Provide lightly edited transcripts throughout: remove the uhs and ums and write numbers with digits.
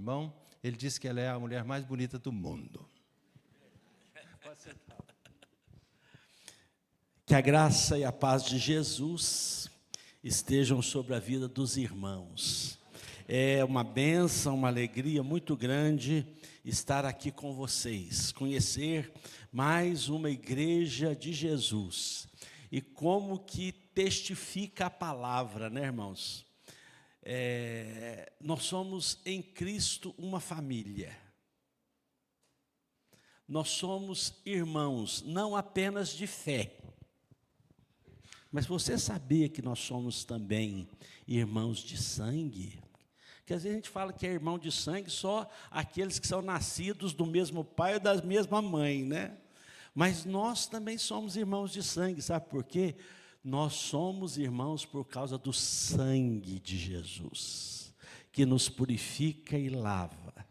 bom? Ele disse que ela é a mulher mais bonita do mundo. Que a graça e a paz de Jesus estejam sobre a vida dos irmãos. É uma bênção, uma alegria muito grande estar aqui com vocês, conhecer mais uma igreja de Jesus. E como que testifica a palavra, né, irmãos? Nós somos em Cristo uma família. Nós somos irmãos, não apenas de fé. Mas você sabia que nós somos também irmãos de sangue? Porque às vezes a gente fala que é irmão de sangue só aqueles que são nascidos do mesmo pai ou da mesma mãe, né? Mas nós também somos irmãos de sangue, sabe por quê? Nós somos irmãos por causa do sangue de Jesus, que nos purifica e lava.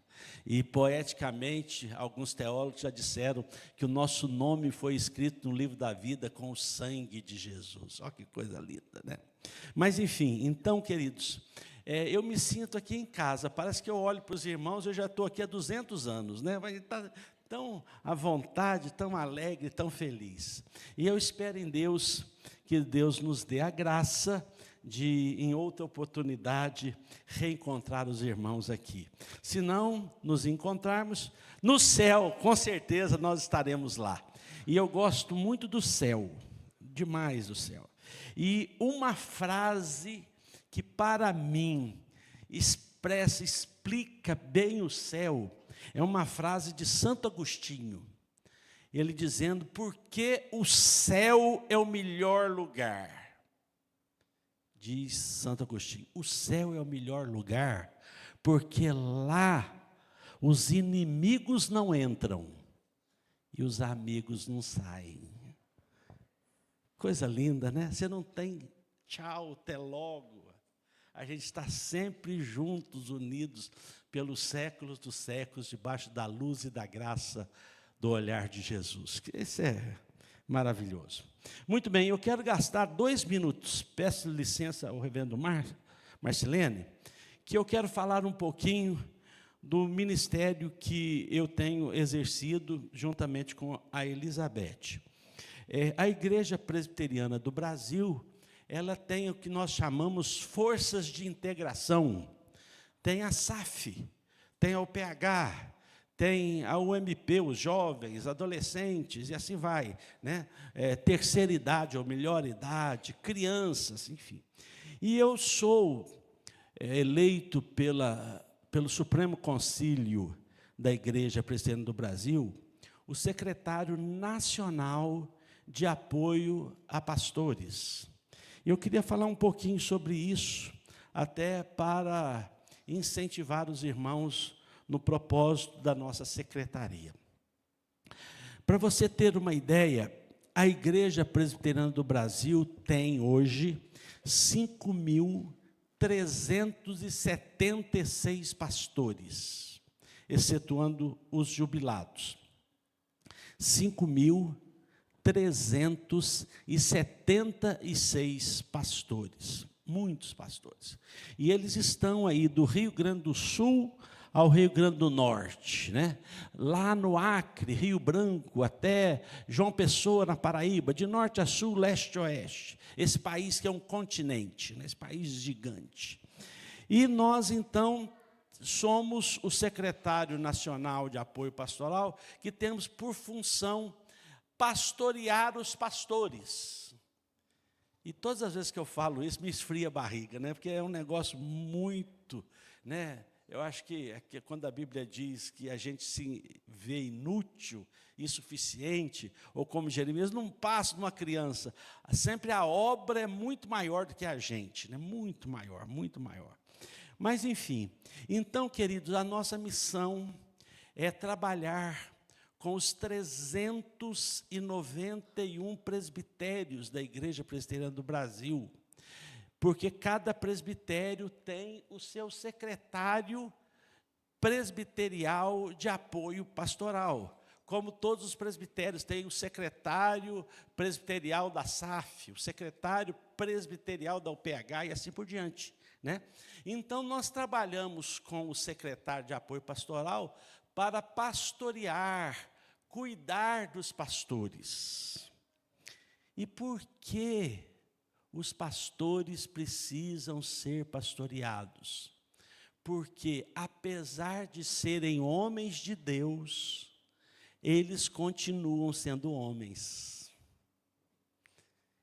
E poeticamente, alguns teólogos já disseram que o nosso nome foi escrito no livro da vida com o sangue de Jesus. Olha que coisa linda, né? Mas enfim, então, queridos, eu me sinto aqui em casa. Parece que eu olho para os irmãos, eu já estou aqui há 200 anos, né? Mas está tão à vontade, tão alegre, tão feliz. E eu espero em Deus que Deus nos dê a graça de, em outra oportunidade, reencontrar os irmãos aqui. Se não nos encontrarmos, no céu, com certeza nós estaremos lá. E eu gosto muito do céu, demais do céu. E uma frase que para mim explica bem o céu, é uma frase de Santo Agostinho. Ele dizendo, porque o céu é o melhor lugar. Diz Santo Agostinho, o céu é o melhor lugar, porque lá os inimigos não entram e os amigos não saem. Coisa linda, né? Você não tem tchau, até logo. A gente está sempre juntos, unidos, pelos séculos dos séculos, debaixo da luz e da graça do olhar de Jesus. Isso é maravilhoso. Muito bem, eu quero gastar 2 minutos, peço licença ao reverendo Marcilene, que eu quero falar um pouquinho do ministério que eu tenho exercido juntamente com a Elizabeth. A Igreja Presbiteriana do Brasil, ela tem o que nós chamamos forças de integração. Tem a SAF, tem a UPH, tem a UMP, os jovens, adolescentes, e assim vai, né? Terceira idade ou melhor idade, crianças, enfim. E eu sou eleito pelo Supremo Concílio da Igreja Presbiteriana do Brasil, o secretário nacional de apoio a pastores. Eu queria falar um pouquinho sobre isso, até para incentivar os irmãos no propósito da nossa secretaria. Para você ter uma ideia, a Igreja Presbiteriana do Brasil tem hoje 5.376 pastores, excetuando os jubilados. 5.376 pastores, muitos pastores. E eles estão aí do Rio Grande do Sul ao Rio Grande do Norte, né? Lá no Acre, Rio Branco, até João Pessoa, na Paraíba, de norte a sul, leste a oeste. Esse país que é um continente, né? Esse país gigante. E nós, então, somos o secretário nacional de apoio pastoral, que temos por função pastorear os pastores. E todas as vezes que eu falo isso, me esfria a barriga, né? Porque é um negócio muito, né? Eu acho que quando a Bíblia diz que a gente se vê inútil, insuficiente, ou como Jeremias, não passa de uma criança. Sempre a obra é muito maior do que a gente, né? Muito maior, muito maior. Mas, enfim, então, queridos, a nossa missão é trabalhar com os 391 presbitérios da Igreja Presbiteriana do Brasil, porque cada presbitério tem o seu secretário presbiterial de apoio pastoral, como todos os presbitérios têm o secretário presbiterial da SAF, o secretário presbiterial da UPH e assim por diante, né? Então, nós trabalhamos com o secretário de apoio pastoral para pastorear, cuidar dos pastores. E por que os pastores precisam ser pastoreados? Porque, apesar de serem homens de Deus, eles continuam sendo homens.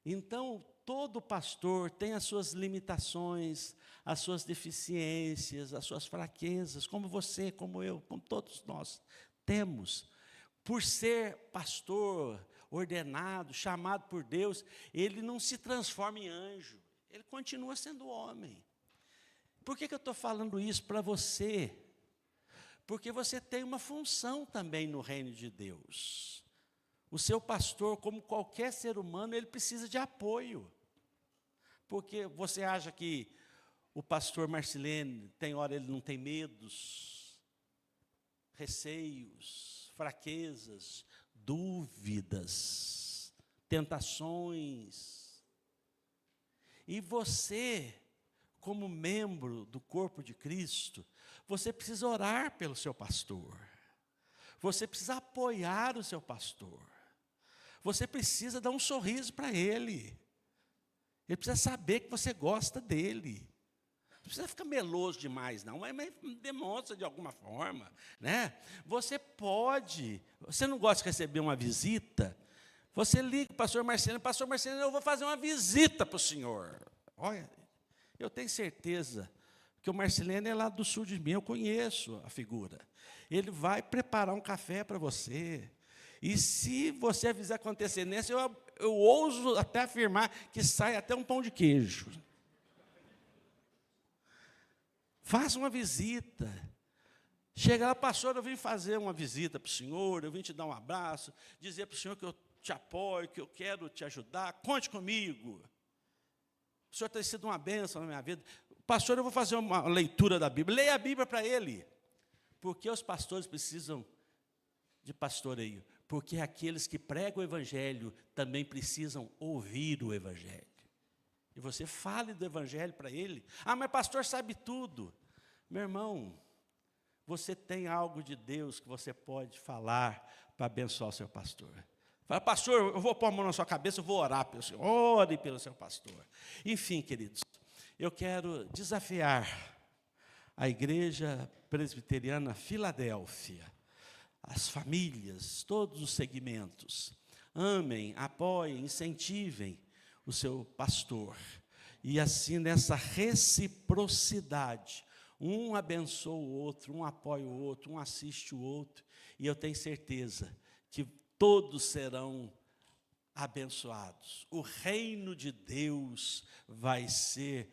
Então, todo pastor tem as suas limitações, as suas deficiências, as suas fraquezas, como você, como eu, como todos nós temos. Por ser pastor, ordenado, chamado por Deus, ele não se transforma em anjo, ele continua sendo homem. Por que eu estou falando isso para você? Porque você tem uma função também no reino de Deus. O seu pastor, como qualquer ser humano, ele precisa de apoio. Porque você acha que o pastor Marcilene, tem hora ele não tem medos, receios, fraquezas, dúvidas, tentações. E você, como membro do corpo de Cristo, você precisa orar pelo seu pastor. Você precisa apoiar o seu pastor. Você precisa dar um sorriso para ele. Ele precisa saber que você gosta dele. Não precisa ficar meloso demais, não, mas demonstra de alguma forma, né? Você não gosta de receber uma visita? Você liga para o pastor Marcelo, eu vou fazer uma visita para o senhor. Olha, eu tenho certeza que o Marcelino é lá do sul de mim, eu conheço a figura. Ele vai preparar um café para você. E se você avisar com antecedência, eu ouso até afirmar que sai até um pão de queijo. Faça uma visita. Chega lá, pastor, eu vim fazer uma visita para o senhor, eu vim te dar um abraço, dizer para o senhor que eu te apoio, que eu quero te ajudar, conte comigo. O senhor tem sido uma bênção na minha vida. Pastor, eu vou fazer uma leitura da Bíblia. Leia a Bíblia para ele. Porque os pastores precisam de pastoreio. Porque aqueles que pregam o Evangelho também precisam ouvir o Evangelho. E você fale do Evangelho para ele. Ah, mas pastor sabe tudo. Meu irmão, você tem algo de Deus que você pode falar para abençoar o seu pastor. Fala, pastor, eu vou pôr a mão na sua cabeça, eu vou orar pelo senhor. Ore pelo seu pastor. Enfim, queridos, eu quero desafiar a Igreja Presbiteriana Filadélfia, as famílias, todos os segmentos. Amem, apoiem, incentivem o seu pastor. E assim, nessa reciprocidade, um abençoa o outro, um apoia o outro, um assiste o outro. E eu tenho certeza que todos serão abençoados. O reino de Deus vai ser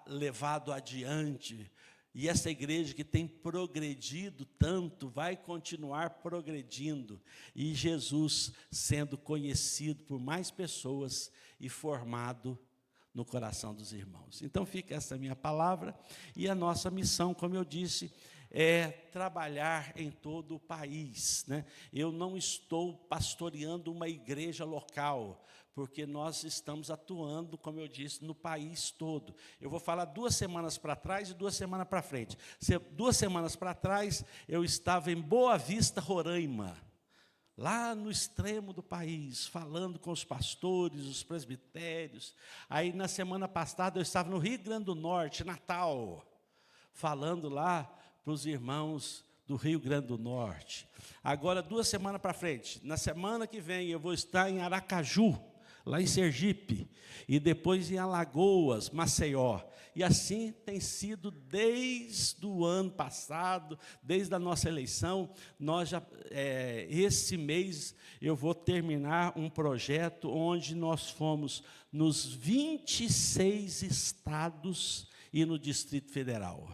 levado adiante. E essa igreja que tem progredido tanto, vai continuar progredindo. E Jesus sendo conhecido por mais pessoas e formado no coração dos irmãos. Então fica essa minha palavra. E a nossa missão, como eu disse, é trabalhar em todo o país, né? Eu não estou pastoreando uma igreja local, porque nós estamos atuando, como eu disse, no país todo. Eu vou falar 2 semanas para trás e 2 semanas para frente. 2 semanas para trás, eu estava em Boa Vista, Roraima, lá no extremo do país, falando com os pastores, os presbitérios. Aí, na semana passada, eu estava no Rio Grande do Norte, Natal, falando lá para os irmãos do Rio Grande do Norte. Agora, 2 semanas para frente, na semana que vem, eu vou estar em Aracaju, lá em Sergipe, e depois em Alagoas, Maceió. E assim tem sido desde o ano passado, desde a nossa eleição. Esse mês eu vou terminar um projeto onde nós fomos nos 26 estados e no Distrito Federal,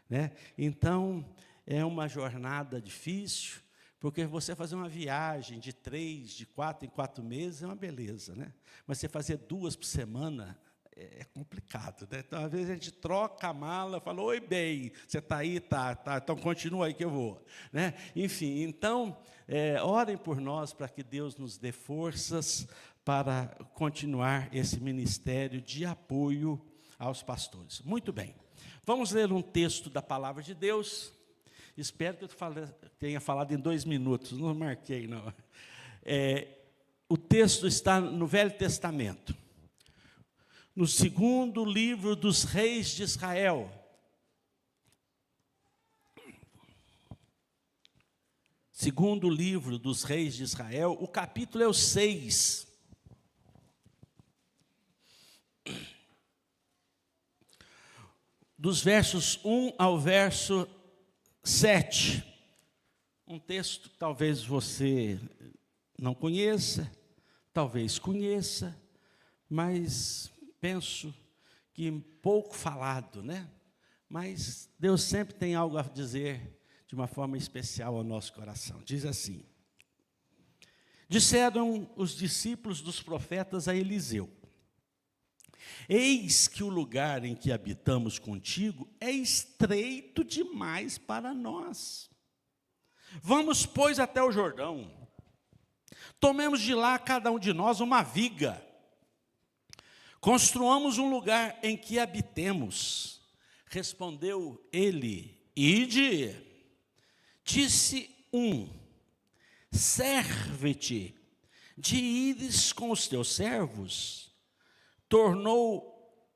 né? Então, é uma jornada difícil, porque você fazer uma viagem de 3, de 4 em 4 meses é uma beleza, né? Mas você fazer 2 por semana é complicado, né? Então, às vezes, a gente troca a mala, fala, oi, bem, você está aí? Tá, então continua aí que eu vou, né? Enfim, então, orem por nós para que Deus nos dê forças para continuar esse ministério de apoio aos pastores. Muito bem. Vamos ler um texto da palavra de Deus. Espero que eu tenha falado em 2 minutos. Não marquei, não. O texto está no Velho Testamento, no 2º livro dos reis de Israel. Segundo livro dos reis de Israel, o capítulo é o 6. Dos versos 1 ao verso 7. Um texto que talvez você não conheça, talvez conheça, mas penso que pouco falado, né? Mas Deus sempre tem algo a dizer de uma forma especial ao nosso coração. Diz assim: disseram os discípulos dos profetas a Eliseu: eis que o lugar em que habitamos contigo é estreito demais para nós. Vamos, pois, até o Jordão. Tomemos de lá, cada um de nós, uma viga. Construamos um lugar em que habitemos. Respondeu ele: ide. Disse um: serve-te de ires com os teus servos.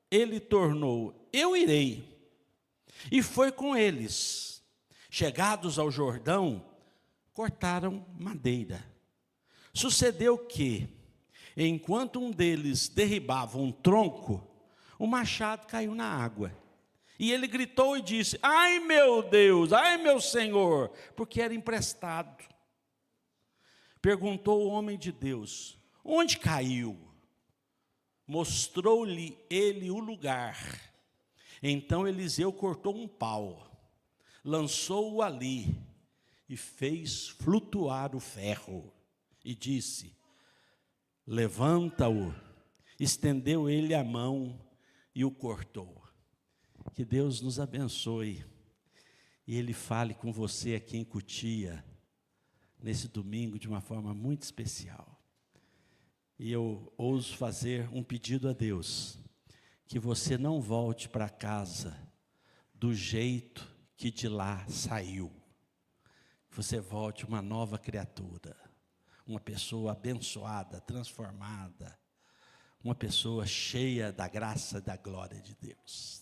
Ele tornou: eu irei. E foi com eles. Chegados ao Jordão, cortaram madeira. Sucedeu que, enquanto um deles derribava um tronco, o machado caiu na água. E ele gritou e disse: ai meu Deus, ai meu Senhor, porque era emprestado. Perguntou o homem de Deus: onde caiu? Mostrou-lhe ele o lugar. Então Eliseu cortou um pau, lançou-o ali e fez flutuar o ferro. E disse: levanta-o. Estendeu ele a mão e o cortou. Que Deus nos abençoe e Ele fale com você aqui em Cotia, nesse domingo, de uma forma muito especial. E eu ouso fazer um pedido a Deus: que você não volte para casa do jeito que de lá saiu. Que você volte uma nova criatura, uma pessoa abençoada, transformada, uma pessoa cheia da graça e da glória de Deus.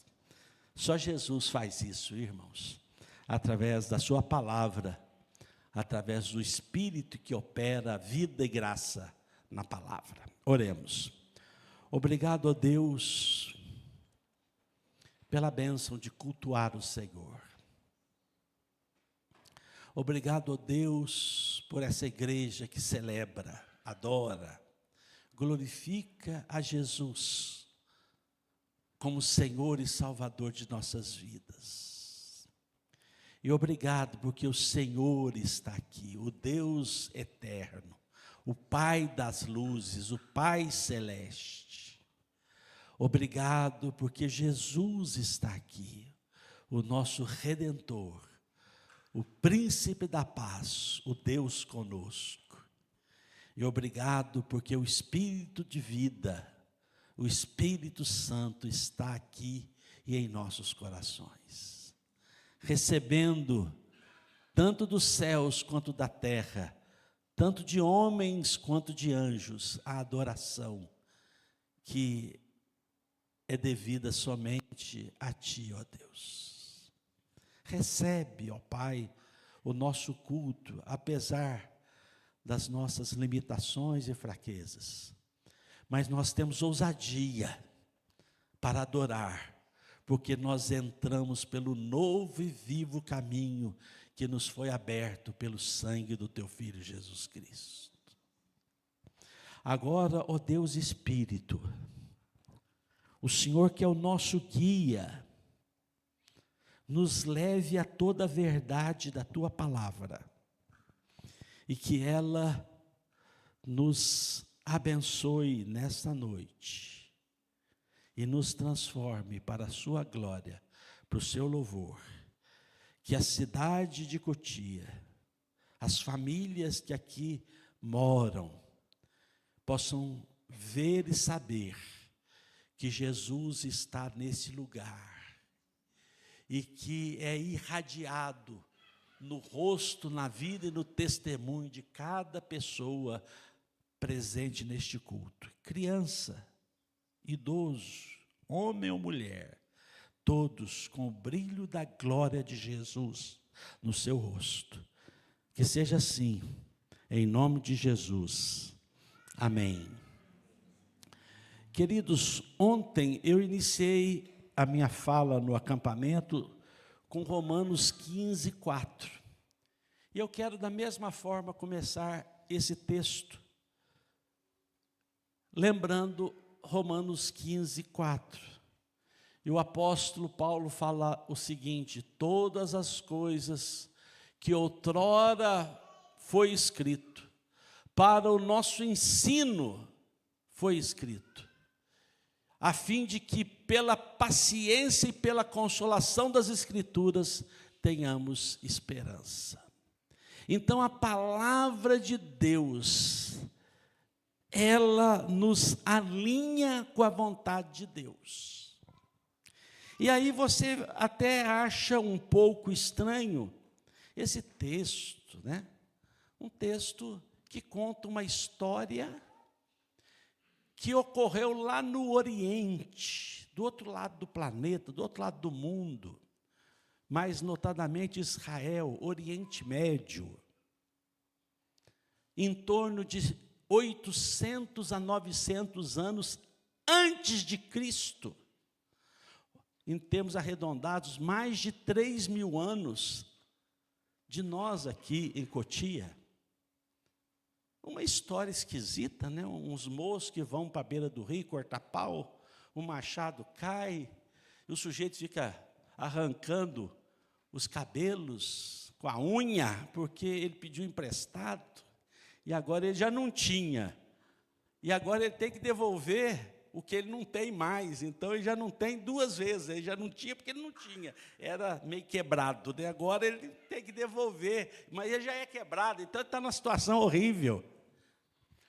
Só Jesus faz isso, irmãos, através da sua palavra, através do Espírito que opera vida e graça na palavra. Oremos. Obrigado a Deus pela bênção de cultuar o Senhor. Obrigado a Deus por essa igreja que celebra, adora, glorifica a Jesus como Senhor e Salvador de nossas vidas. E obrigado porque o Senhor está aqui, o Deus eterno, o Pai das luzes, o Pai celeste. Obrigado porque Jesus está aqui, o nosso Redentor, o Príncipe da paz, o Deus conosco. E obrigado porque o Espírito de vida, o Espírito Santo está aqui e em nossos corações, recebendo tanto dos céus quanto da terra, tanto de homens quanto de anjos, a adoração que é devida somente a Ti, ó Deus. Recebe, ó Pai, o nosso culto, apesar das nossas limitações e fraquezas. Mas nós temos ousadia para adorar, porque nós entramos pelo novo e vivo caminho que nos foi aberto pelo sangue do Teu Filho Jesus Cristo. Agora, ó Deus Espírito, o Senhor que é o nosso guia, nos leve a toda a verdade da Tua palavra, e que ela nos abençoe nesta noite e nos transforme para a sua glória, para o seu louvor. Que a cidade de Cotia, as famílias que aqui moram, possam ver e saber que Jesus está nesse lugar e que é irradiado no rosto, na vida e no testemunho de cada pessoa presente neste culto. Criança, idoso, homem ou mulher, todos com o brilho da glória de Jesus no seu rosto. Que seja assim, em nome de Jesus. Amém. Queridos, ontem eu iniciei a minha fala no acampamento com Romanos 15, 4. E eu quero, da mesma forma, começar esse texto, lembrando Romanos 15, 4. E o apóstolo Paulo fala o seguinte: todas as coisas que outrora foi escrito, para o nosso ensino foi escrito, a fim de que pela paciência e pela consolação das Escrituras tenhamos esperança. Então a palavra de Deus, ela nos alinha com a vontade de Deus. E aí você até acha um pouco estranho esse texto, né? Um texto que conta uma história que ocorreu lá no Oriente, do outro lado do planeta, do outro lado do mundo, mais notadamente Israel, Oriente Médio, em torno de 800 a 900 anos antes de Cristo, em termos arredondados, mais de 3.000 anos de nós aqui em Cotia. Uma história esquisita, né? Uns moços que vão para a beira do rio cortar pau, o machado cai, e o sujeito fica arrancando os cabelos com a unha, porque ele pediu emprestado, e agora ele já não tinha, e agora ele tem que devolver o que ele não tem mais, então ele já não tem duas vezes, ele já não tinha porque ele não tinha, era meio quebrado, né? Agora ele tem que devolver, mas ele já é quebrado, então ele está numa situação horrível.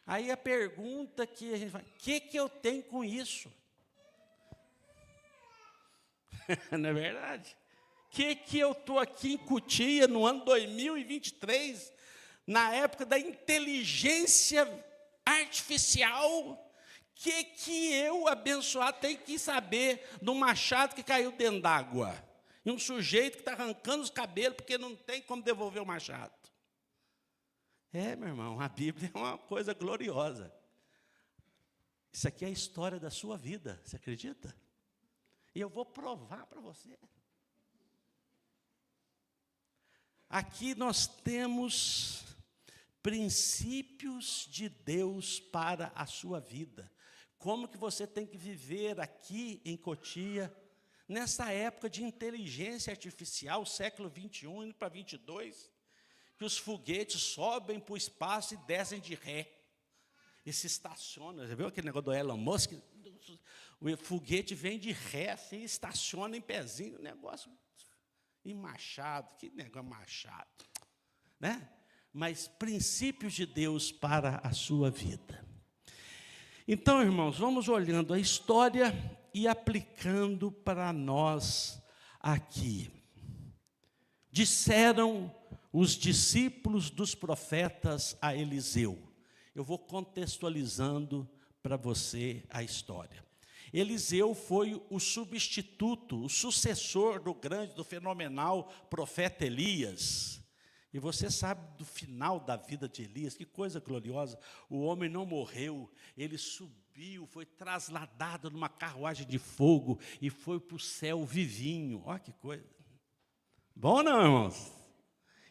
Aí a pergunta que a gente faz: o que eu tenho com isso? Não é verdade? Que eu estou aqui em Cotia, no ano 2023, na época da inteligência artificial, que eu, abençoado, tenho que saber do machado que caiu dentro d'água, e um sujeito que está arrancando os cabelos porque não tem como devolver o machado? Meu irmão, a Bíblia é uma coisa gloriosa. Isso aqui é a história da sua vida, você acredita? E eu vou provar para você. Aqui nós temos princípios de Deus para a sua vida. Como que você tem que viver aqui em Cotia, nessa época de inteligência artificial, século 21, indo para 22, que os foguetes sobem para o espaço e descem de ré. E se estaciona. Já viu aquele negócio do Elon Musk? O foguete vem de ré, assim, estaciona em pezinho, negócio. E machado, que negócio machado. Né? Mas princípios de Deus para a sua vida. Então, irmãos, vamos olhando a história e aplicando para nós aqui. Disseram os discípulos dos profetas a Eliseu. Eu vou contextualizando para você a história. Eliseu foi o substituto, o sucessor do fenomenal profeta Elias. E você sabe do final da vida de Elias, que coisa gloriosa. O homem não morreu, ele subiu, foi trasladado numa carruagem de fogo e foi para o céu vivinho. Olha que coisa. Bom, não, irmãos?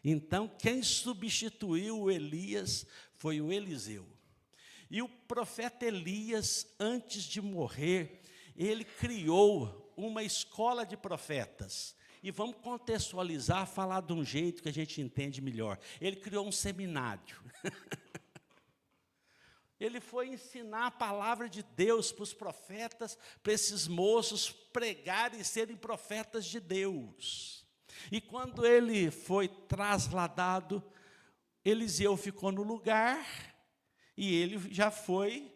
Então, quem substituiu Elias foi o Eliseu. E o profeta Elias, antes de morrer, ele criou uma escola de profetas. E vamos contextualizar, falar de um jeito que a gente entende melhor. Ele criou um seminário. Ele foi ensinar a palavra de Deus para os profetas, para esses moços pregarem e serem profetas de Deus. E quando ele foi trasladado, Eliseu ficou no lugar e ele já foi,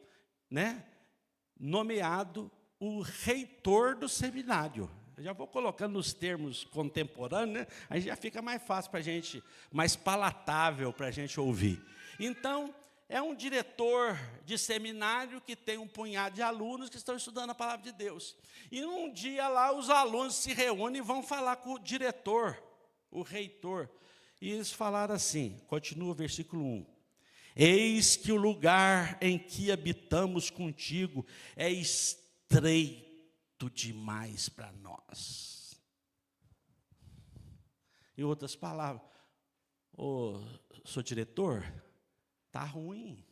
nomeado o reitor do seminário. Eu já vou colocando nos termos contemporâneos, né? Aí já fica mais fácil para a gente, mais palatável para a gente ouvir. Então, é um diretor de seminário que tem um punhado de alunos que estão estudando a palavra de Deus. E um dia lá os alunos se reúnem e vão falar com o diretor, o reitor. E eles falaram assim, continua o versículo 1. Eis que o lugar em que habitamos contigo é estreito demais para nós. Em outras palavras, sou diretor, está ruim,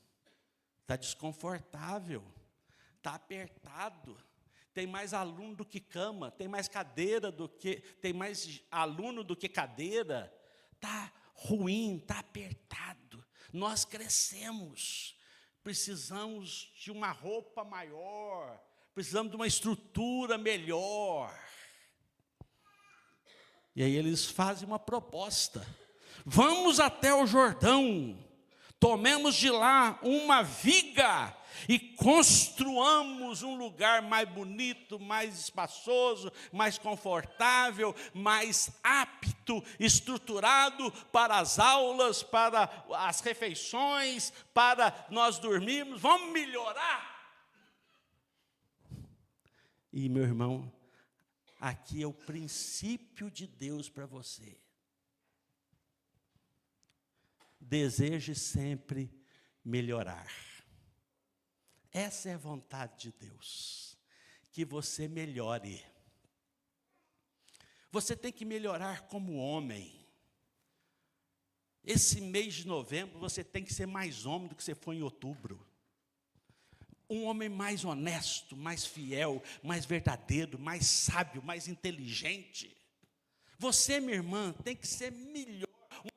está desconfortável, está apertado, tem mais aluno do que cama, tem mais tem mais aluno do que cadeira, está ruim, está apertado. Nós crescemos, precisamos de uma roupa maior, precisamos de uma estrutura melhor. E aí eles fazem uma proposta. Vamos até o Jordão, tomemos de lá uma viga e construamos um lugar mais bonito, mais espaçoso, mais confortável, mais apto, estruturado para as aulas, para as refeições, para nós dormirmos. Vamos melhorar. E, meu irmão, aqui é o princípio de Deus para você. Deseje sempre melhorar. Essa é a vontade de Deus, que você melhore. Você tem que melhorar como homem. Esse mês de novembro, você tem que ser mais homem do que você foi em outubro. Um homem mais honesto, mais fiel, mais verdadeiro, mais sábio, mais inteligente. Você, minha irmã, tem que ser melhor.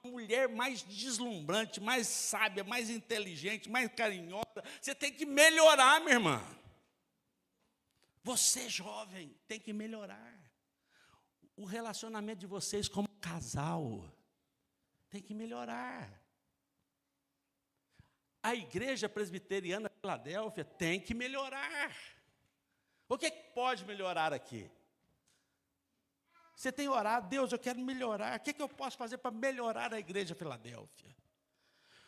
Uma mulher mais deslumbrante, mais sábia, mais inteligente, mais carinhosa. Você tem que melhorar, minha irmã. Você, jovem, tem que melhorar. O relacionamento de vocês como casal tem que melhorar. A igreja presbiteriana de Filadélfia tem que melhorar. O que pode melhorar aqui? Você tem orado, Deus, eu quero melhorar. O que eu posso fazer para melhorar a igreja de Filadélfia?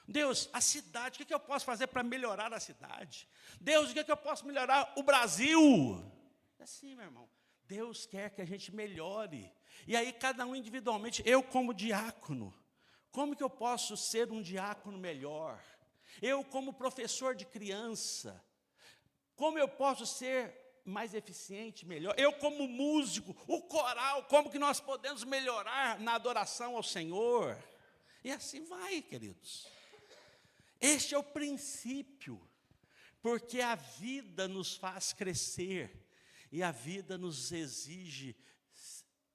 Deus, a cidade, o que eu posso fazer para melhorar a cidade? Deus, o que eu posso melhorar o Brasil? É assim, meu irmão. Deus quer que a gente melhore. E aí, cada um individualmente, eu como diácono, como que eu posso ser um diácono melhor? Eu como professor de criança, como eu posso ser mais eficiente, melhor? Eu como músico, o coral, como que nós podemos melhorar na adoração ao Senhor? E assim vai, queridos. Este é o princípio, porque a vida nos faz crescer, e a vida nos exige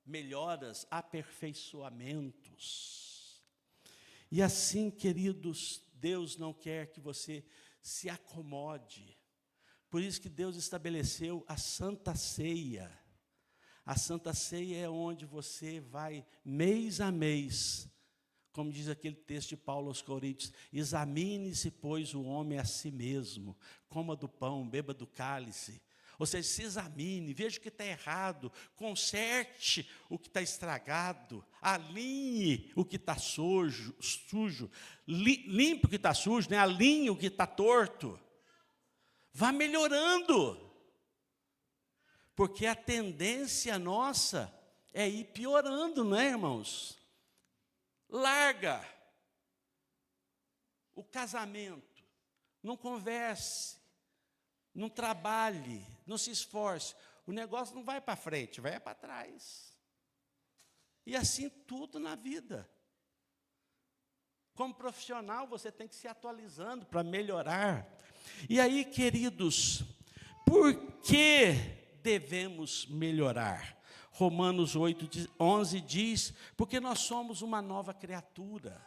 melhoras, aperfeiçoamentos. E assim, queridos, Deus não quer que você se acomode. Por isso que Deus estabeleceu a Santa Ceia. A Santa Ceia é onde você vai, mês a mês, como diz aquele texto de Paulo aos Coríntios, examine-se, pois, o homem a si mesmo, coma do pão, beba do cálice. Ou seja, se examine, veja o que está errado, conserte o que está estragado, alinhe o que está sujo, limpe o que está sujo, né? Alinhe o que está torto. Vá melhorando, porque a tendência nossa é ir piorando, não é, irmãos? Larga o casamento, não converse, não trabalhe, não se esforce. O negócio não vai para frente, vai para trás. E assim tudo na vida. Como profissional, você tem que se atualizando para melhorar. E aí, queridos, por que devemos melhorar? Romanos 8:11 diz, porque nós somos uma nova criatura.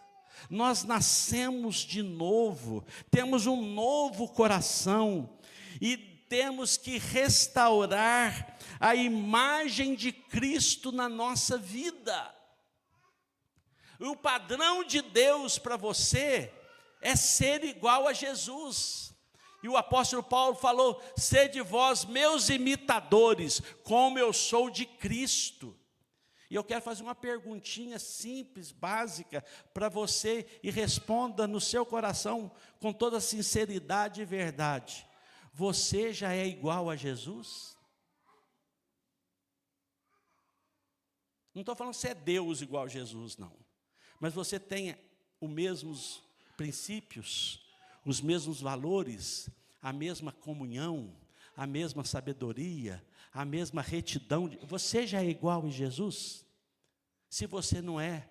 Nós nascemos de novo, temos um novo coração e temos que restaurar a imagem de Cristo na nossa vida. O padrão de Deus para você é ser igual a Jesus. E o apóstolo Paulo falou: sede vós meus imitadores, como eu sou de Cristo. E eu quero fazer uma perguntinha simples, básica, para você, e responda no seu coração, com toda sinceridade e verdade. Você já é igual a Jesus? Não estou falando que você é Deus igual a Jesus, não. Mas você tem os mesmos princípios, os mesmos valores, a mesma comunhão, a mesma sabedoria, a mesma retidão. Você já é igual a Jesus? Se você não é,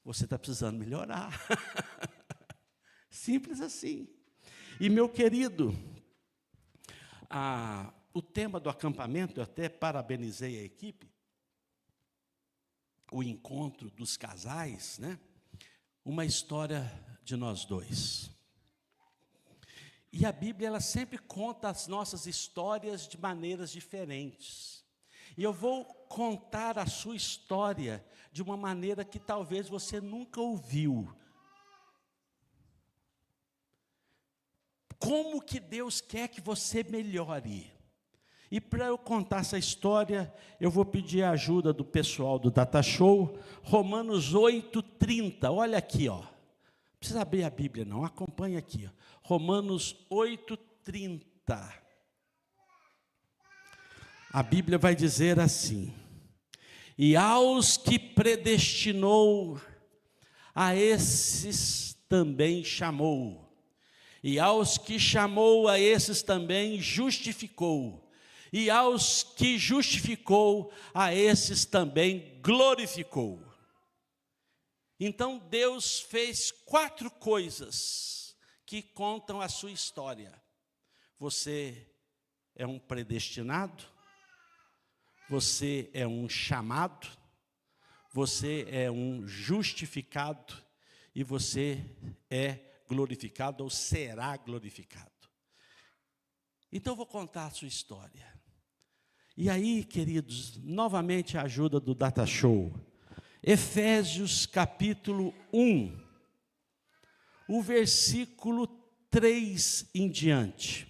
você está precisando melhorar. Simples assim. E meu querido, o tema do acampamento, eu até parabenizei a equipe, o encontro dos casais, né? Uma história de nós dois. E a Bíblia, ela sempre conta as nossas histórias de maneiras diferentes. E eu vou contar a sua história de uma maneira que talvez você nunca ouviu. Como que Deus quer que você melhore? E para eu contar essa história, eu vou pedir a ajuda do pessoal do Data Show, Romanos 8:30, olha aqui, ó. Não precisa abrir a Bíblia não, acompanha aqui, ó. Romanos 8:30. A Bíblia vai dizer assim: e aos que predestinou, a esses também chamou, e aos que chamou, a esses também justificou, e aos que justificou, a esses também glorificou. Então Deus fez 4 coisas que contam a sua história. Você é um predestinado, você é um chamado, você é um justificado e você é glorificado ou será glorificado. Então eu vou contar a sua história. E aí, queridos, novamente a ajuda do Data Show. Efésios capítulo 1, o versículo 3 em diante.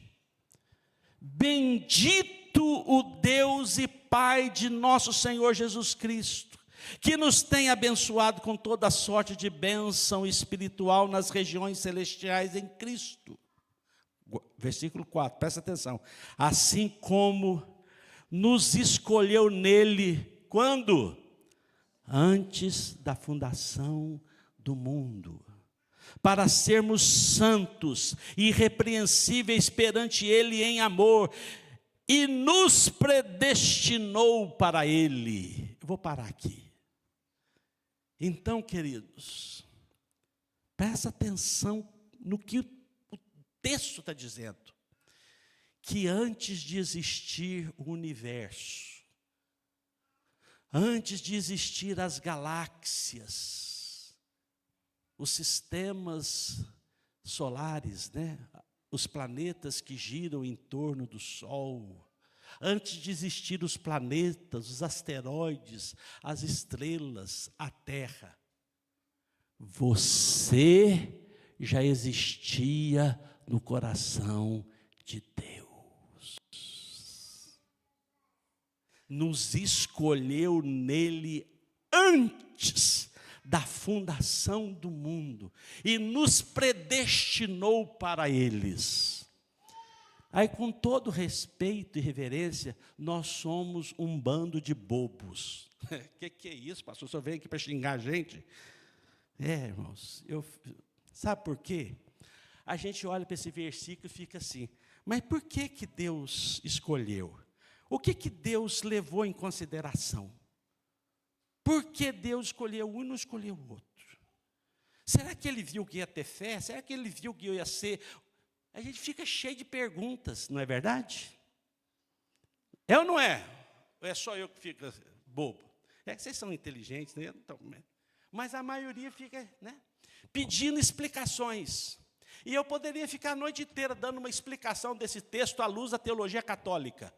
Bendito o Deus e Pai de nosso Senhor Jesus Cristo, que nos tem abençoado com toda sorte de bênção espiritual nas regiões celestiais em Cristo. Versículo 4, presta atenção. Assim como nos escolheu nele, quando? Antes da fundação do mundo, para sermos santos e irrepreensíveis perante ele em amor, e nos predestinou para ele. Eu vou parar aqui. Então, queridos, presta atenção no que o texto está dizendo. Que antes de existir o universo, antes de existir as galáxias, os sistemas solares, né? Os planetas que giram em torno do Sol, antes de existir os planetas, os asteroides, as estrelas, a Terra, você já existia no coração de Deus. Nos escolheu nele antes da fundação do mundo e nos predestinou para eles. Aí, com todo respeito e reverência, nós somos um bando de bobos. Que é isso, pastor? O senhor veio aqui para xingar a gente? Irmãos, sabe por quê? A gente olha para esse versículo e fica assim, mas por que Deus escolheu? O que Deus levou em consideração? Por que Deus escolheu um e não escolheu o outro? Será que ele viu que ia ter fé? Será que ele viu que eu ia ser? A gente fica cheio de perguntas, não é verdade? É ou não é? Ou é só eu que fico bobo? É que vocês são inteligentes, né? Então, mas a maioria fica, né, pedindo explicações. E eu poderia ficar a noite inteira dando uma explicação desse texto à luz da teologia católica,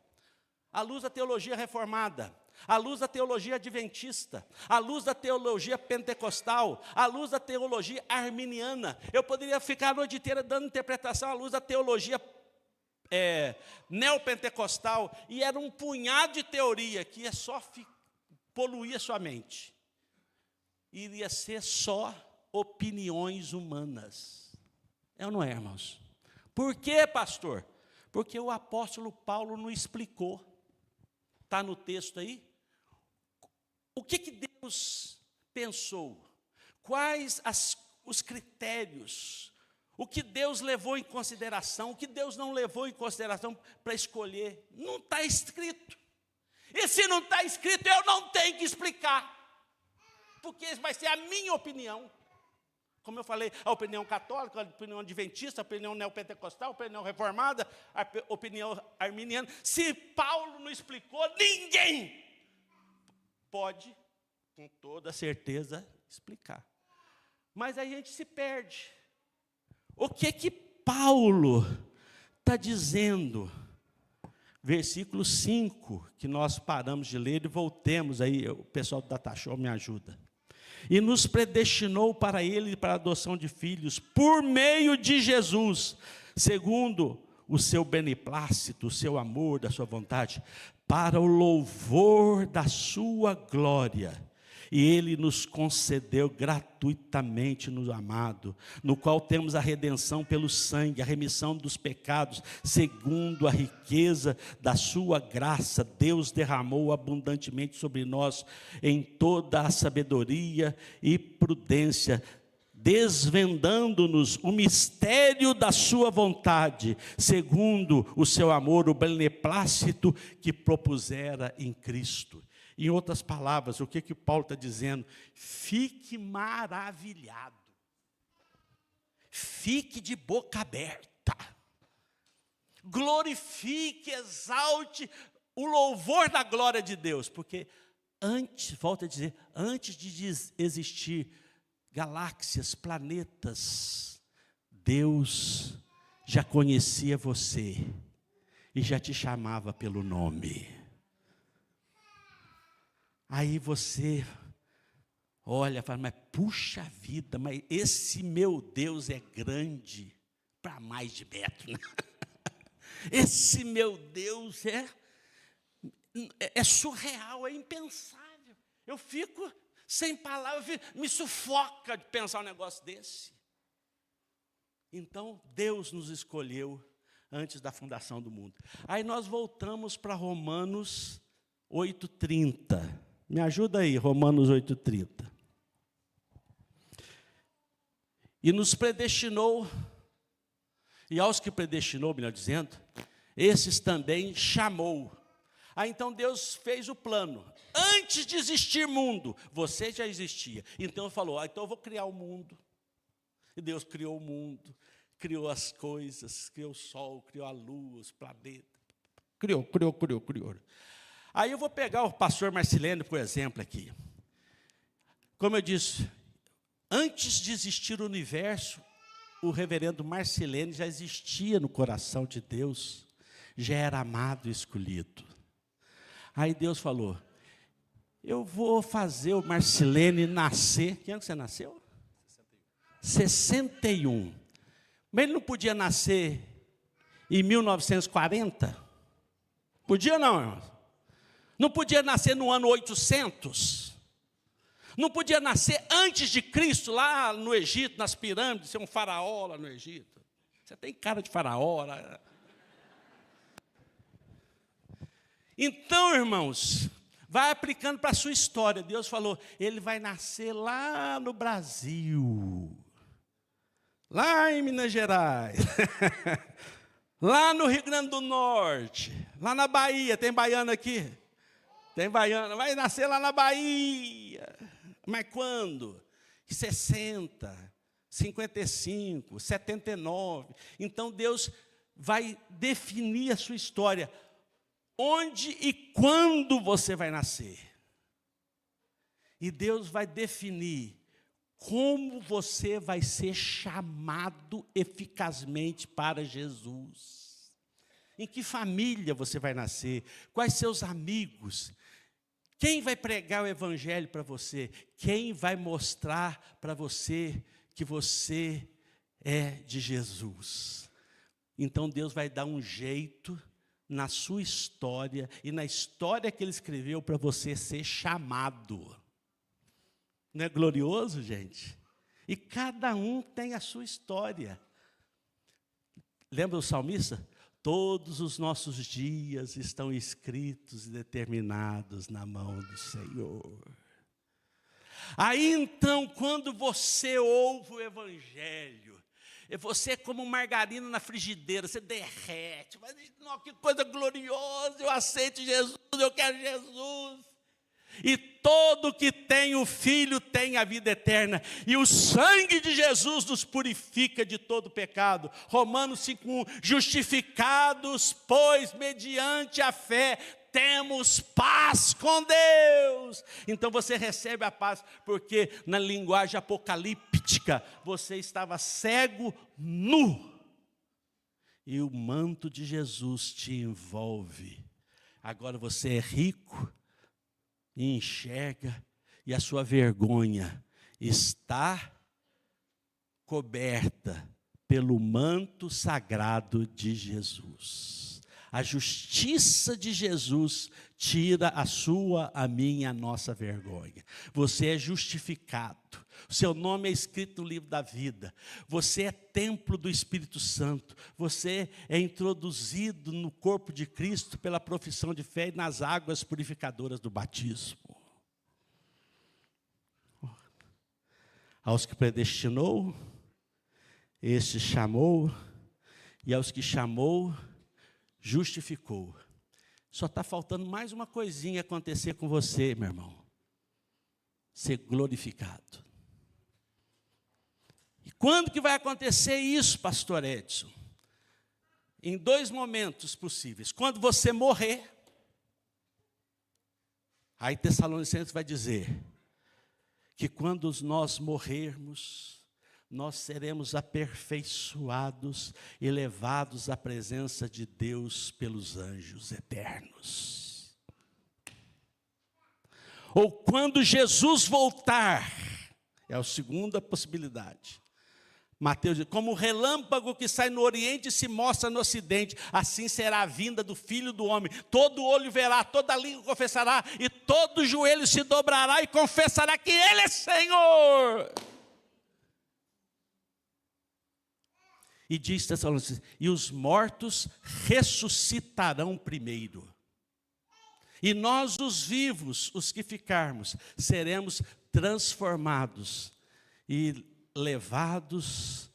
à luz da teologia reformada, à luz da teologia adventista, à luz da teologia pentecostal, à luz da teologia arminiana. Eu poderia ficar a noite inteira dando interpretação à luz da teologia neopentecostal, e era um punhado de teoria que ia só poluir a sua mente. Iria ser só opiniões humanas. É ou não é, irmãos? Por quê, pastor? Porque o apóstolo Paulo não explicou. Está no texto aí? O que Deus pensou? Quais os critérios? O que Deus levou em consideração? O que Deus não levou em consideração para escolher? Não está escrito. E se não está escrito, eu não tenho que explicar. Porque vai ser a minha opinião. Como eu falei, a opinião católica, a opinião adventista, a opinião neopentecostal, a opinião reformada, a opinião arminiana. Se Paulo não explicou, ninguém pode, com toda certeza, explicar. Mas aí a gente se perde. O que Paulo está dizendo? Versículo 5, que nós paramos de ler e voltemos aí, o pessoal do Data Show me ajuda. E nos predestinou para ele e para a adoção de filhos, por meio de Jesus, segundo o seu beneplácito, o seu amor, da sua vontade, para o louvor da sua glória. E ele nos concedeu gratuitamente no amado, no qual temos a redenção pelo sangue, a remissão dos pecados, segundo a riqueza da sua graça. Deus derramou abundantemente sobre nós em toda a sabedoria e prudência, desvendando-nos o mistério da sua vontade, segundo o seu amor, o beneplácito que propusera em Cristo. Em outras palavras, o que Paulo está dizendo? Fique maravilhado. Fique de boca aberta. Glorifique, exalte o louvor da glória de Deus. Porque antes, volto a dizer, antes de existir galáxias, planetas, Deus já conhecia você e já te chamava pelo nome. Aí você olha e fala, mas puxa vida, mas esse meu Deus é grande para mais de metro, né? Esse meu Deus é surreal, é impensável. Eu fico sem palavras, me sufoca de pensar um negócio desse. Então, Deus nos escolheu antes da fundação do mundo. Aí nós voltamos para Romanos 8:30. Me ajuda aí, Romanos 8:30. E nos predestinou, e aos que predestinou, melhor dizendo, esses também chamou. Então Deus fez o plano. Antes de existir mundo, você já existia. Então falou, então eu vou criar o mundo. E Deus criou o mundo, criou as coisas, criou o sol, criou a lua, os planetas. Criou. Aí eu vou pegar o pastor Marcilene, por exemplo, aqui. Como eu disse, antes de existir o universo, o reverendo Marcilene já existia no coração de Deus, já era amado e escolhido. Aí Deus falou, eu vou fazer o Marcilene nascer. Que ano que você nasceu? 61. Mas ele não podia nascer em 1940? Podia não, irmão? Não podia nascer no ano 800? Não podia nascer antes de Cristo, lá no Egito, nas pirâmides, ser um faraó lá no Egito? Você tem cara de faraó. Lá. Então, irmãos, vai aplicando para a sua história. Deus falou, ele vai nascer lá no Brasil, lá em Minas Gerais, lá no Rio Grande do Norte, lá na Bahia. Tem baiano aqui? Tem baiano, vai nascer lá na Bahia. Mas quando? 60, 55, 79. Então Deus vai definir a sua história. Onde e quando você vai nascer. E Deus vai definir como você vai ser chamado eficazmente para Jesus. Em que família você vai nascer? Quais seus amigos? Quem vai pregar o evangelho para você? Quem vai mostrar para você que você é de Jesus? Então Deus vai dar um jeito na sua história e na história que Ele escreveu para você ser chamado. Não é glorioso, gente? E cada um tem a sua história. Lembra o salmista? Todos os nossos dias estão escritos e determinados na mão do Senhor. Aí então, quando você ouve o Evangelho, você é como margarina na frigideira, você derrete. Mas não, que coisa gloriosa, eu aceito Jesus, eu quero Jesus. E todo que tem o Filho tem a vida eterna. E o sangue de Jesus nos purifica de todo pecado. Romanos 5:1, justificados, pois, mediante a fé, temos paz com Deus. Então você recebe a paz, porque na linguagem apocalíptica, você estava cego, nu. E o manto de Jesus te envolve. Agora você é rico e enxerga, e a sua vergonha está coberta pelo manto sagrado de Jesus. A justiça de Jesus tira a sua, a minha, a nossa vergonha. Você é justificado. O seu nome é escrito no livro da vida. Você é templo do Espírito Santo. Você é introduzido no corpo de Cristo pela profissão de fé e nas águas purificadoras do batismo. Aos que predestinou, este chamou, e aos que chamou, justificou. Só está faltando mais uma coisinha acontecer com você, meu irmão. Ser glorificado. E quando que vai acontecer isso, pastor Edson? Em 2 momentos possíveis. Quando você morrer, aí Tessalonicenses vai dizer que quando nós morrermos, nós seremos aperfeiçoados e levados à presença de Deus pelos anjos eternos. Ou quando Jesus voltar, é a segunda possibilidade. Mateus diz, como o relâmpago que sai no oriente e se mostra no ocidente, assim será a vinda do Filho do Homem. Todo olho verá, toda língua confessará, e todo joelho se dobrará e confessará que Ele é Senhor. E diz Tessalonicenses, e os mortos ressuscitarão primeiro. E nós, os vivos, os que ficarmos, seremos transformados e levados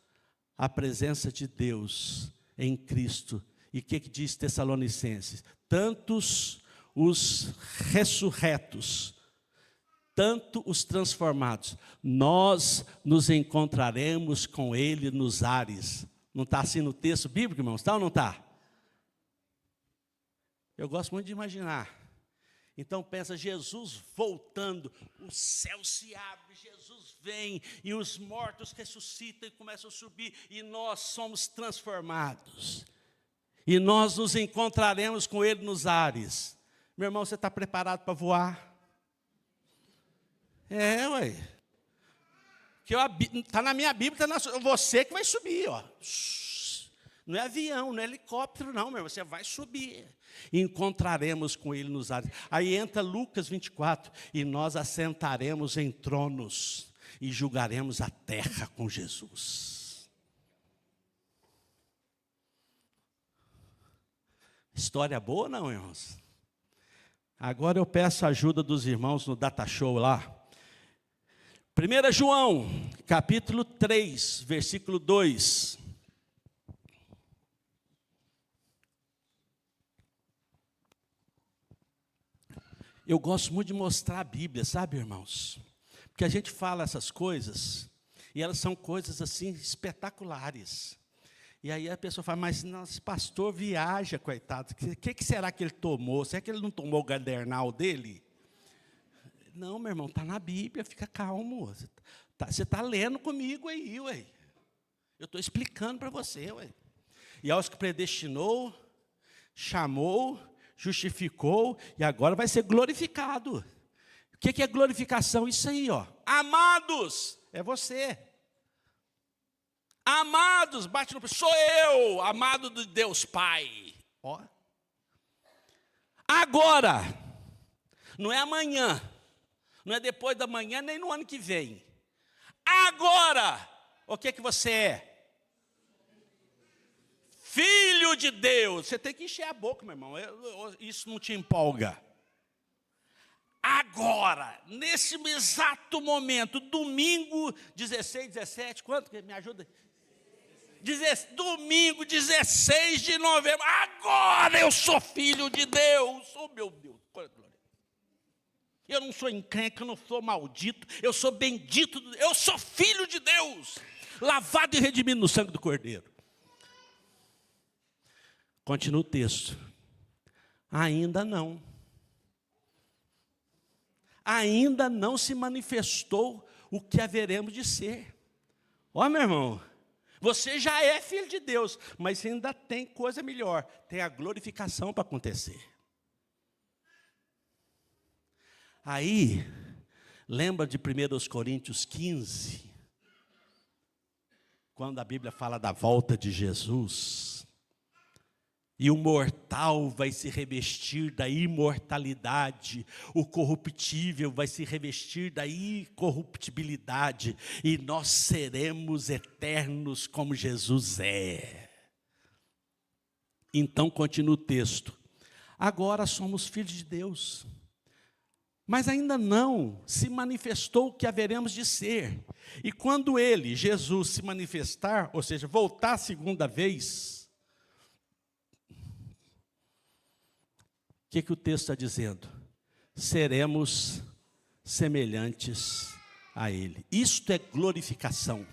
à presença de Deus em Cristo. E o que diz Tessalonicenses? Tantos os ressurretos, tanto os transformados, nós nos encontraremos com Ele nos ares. Não está assim no texto bíblico, irmãos? Está ou não está? Eu gosto muito de imaginar. Então pensa, Jesus voltando, o céu se abre, Jesus vem, e os mortos ressuscitam e começam a subir, e nós somos transformados. E nós nos encontraremos com Ele nos ares. Meu irmão, você está preparado para voar? É, ué. Está na minha Bíblia, está você que vai subir, ó. Não é avião, não é helicóptero, não, meu. Você vai subir. E encontraremos com Ele nos ares. Aí entra Lucas 24. E nós assentaremos em tronos e julgaremos a terra com Jesus. História boa, não, irmãos? Agora eu peço a ajuda dos irmãos no data show lá. 1 João, capítulo 3, versículo 2. Eu gosto muito de mostrar a Bíblia, sabe, irmãos? Porque a gente fala essas coisas, e elas são coisas assim espetaculares. E aí a pessoa fala, mas nosso pastor viaja, coitado, o que será que ele tomou? Será que ele não tomou o gadernal dele? Não, meu irmão, está na Bíblia, fica calmo. Você está lendo comigo aí, ué. Eu estou explicando para você, ué. E aos que predestinou, chamou, justificou, e agora vai ser glorificado. O que é glorificação? Isso aí, ó. Amados, é você. Amados, bate no peito, sou eu, amado de Deus Pai. Ó. Agora, não é amanhã, não é depois da manhã, nem no ano que vem. Agora, o que você é? Filho de Deus. Você tem que encher a boca, meu irmão, isso não te empolga. Agora, nesse exato momento, domingo 16, 17, quanto? Me ajuda? Domingo 16 de novembro, agora eu sou filho de Deus. Oh, meu Deus, eu não sou encrenca, eu não sou maldito, eu sou bendito, eu sou filho de Deus, lavado e redimido no sangue do Cordeiro. Continua o texto. Ainda não. Ainda não se manifestou o que haveremos de ser. Ó, meu irmão, você já é filho de Deus, mas ainda tem coisa melhor, tem a glorificação para acontecer. Aí, lembra de 1 Coríntios 15, quando a Bíblia fala da volta de Jesus, e o mortal vai se revestir da imortalidade, o corruptível vai se revestir da incorruptibilidade, e nós seremos eternos como Jesus é. Então continua o texto. Agora somos filhos de Deus, mas ainda não se manifestou o que haveremos de ser. E quando ele, Jesus, se manifestar, ou seja, voltar a segunda vez, o que o texto está dizendo? Seremos semelhantes a ele. Isto é glorificação.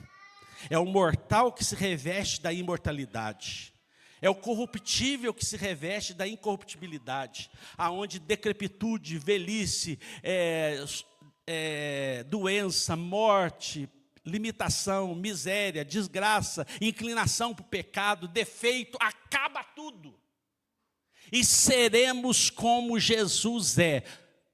É o mortal que se reveste da imortalidade. É o corruptível que se reveste da incorruptibilidade, aonde decrepitude, velhice, doença, morte, limitação, miséria, desgraça, inclinação para o pecado, defeito, acaba tudo. E seremos como Jesus é.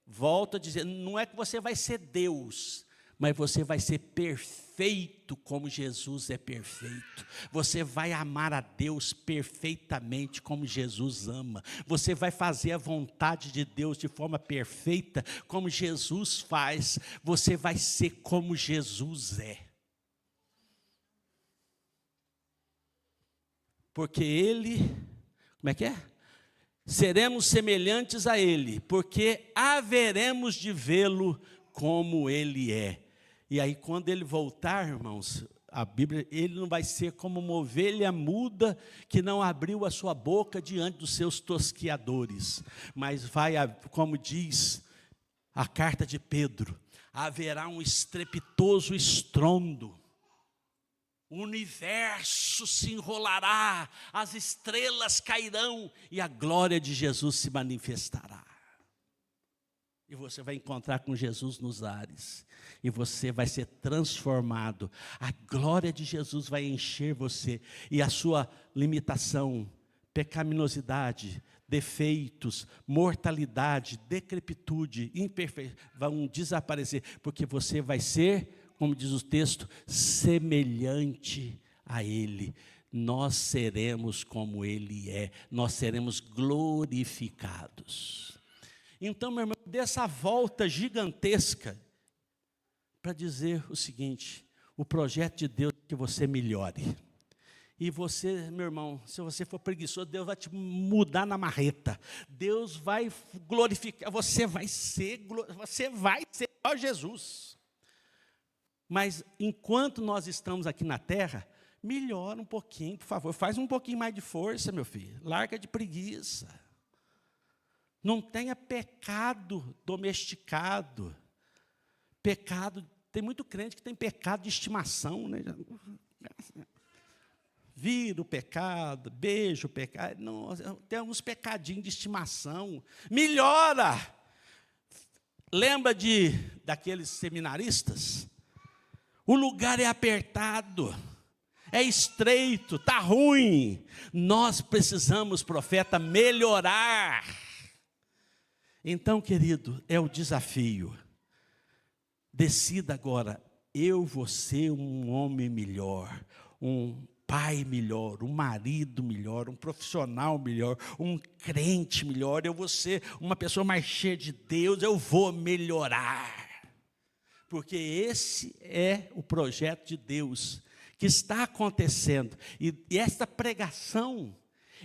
Volto a dizer, não é que você vai ser Deus, mas você vai ser perfeito como Jesus é perfeito. Você vai amar a Deus perfeitamente como Jesus ama. Você vai fazer a vontade de Deus de forma perfeita como Jesus faz. Você vai ser como Jesus é. Porque Ele, como é que é? Seremos semelhantes a Ele, porque haveremos de vê-lo como Ele é. E aí quando Ele voltar, irmãos, a Bíblia, Ele não vai ser como uma ovelha muda que não abriu a sua boca diante dos seus tosquiadores, mas vai, como diz a carta de Pedro, haverá um estrepitoso estrondo. O universo se enrolará, as estrelas cairão e a glória de Jesus se manifestará. E você vai encontrar com Jesus nos ares. E você vai ser transformado. A glória de Jesus vai encher você. E a sua limitação, pecaminosidade, defeitos, mortalidade, decrepitude, imperfeição vão desaparecer. Porque você vai ser, como diz o texto, semelhante a Ele. Nós seremos como Ele é. Nós seremos glorificados. Então, meu irmão, dessa volta gigantesca, para dizer o seguinte, o projeto de Deus é que você melhore. E você, meu irmão, se você for preguiçoso, Deus vai te mudar na marreta. Deus vai glorificar, você vai ser igual a Jesus. Mas enquanto nós estamos aqui na terra, melhora um pouquinho, por favor. Faz um pouquinho mais de força, meu filho. Larga de preguiça. Não tenha pecado domesticado. Pecado, tem muito crente que tem pecado de estimação, né? Vira o pecado, beija o pecado. Não, tem alguns pecadinhos de estimação. Melhora. Lembra daqueles seminaristas? O lugar é apertado, é estreito, está ruim. Nós precisamos, profeta, melhorar. Então, querido, é o desafio. Decida agora, eu vou ser um homem melhor, um pai melhor, um marido melhor, um profissional melhor, um crente melhor, eu vou ser uma pessoa mais cheia de Deus, eu vou melhorar. Porque esse é o projeto de Deus que está acontecendo. E esta pregação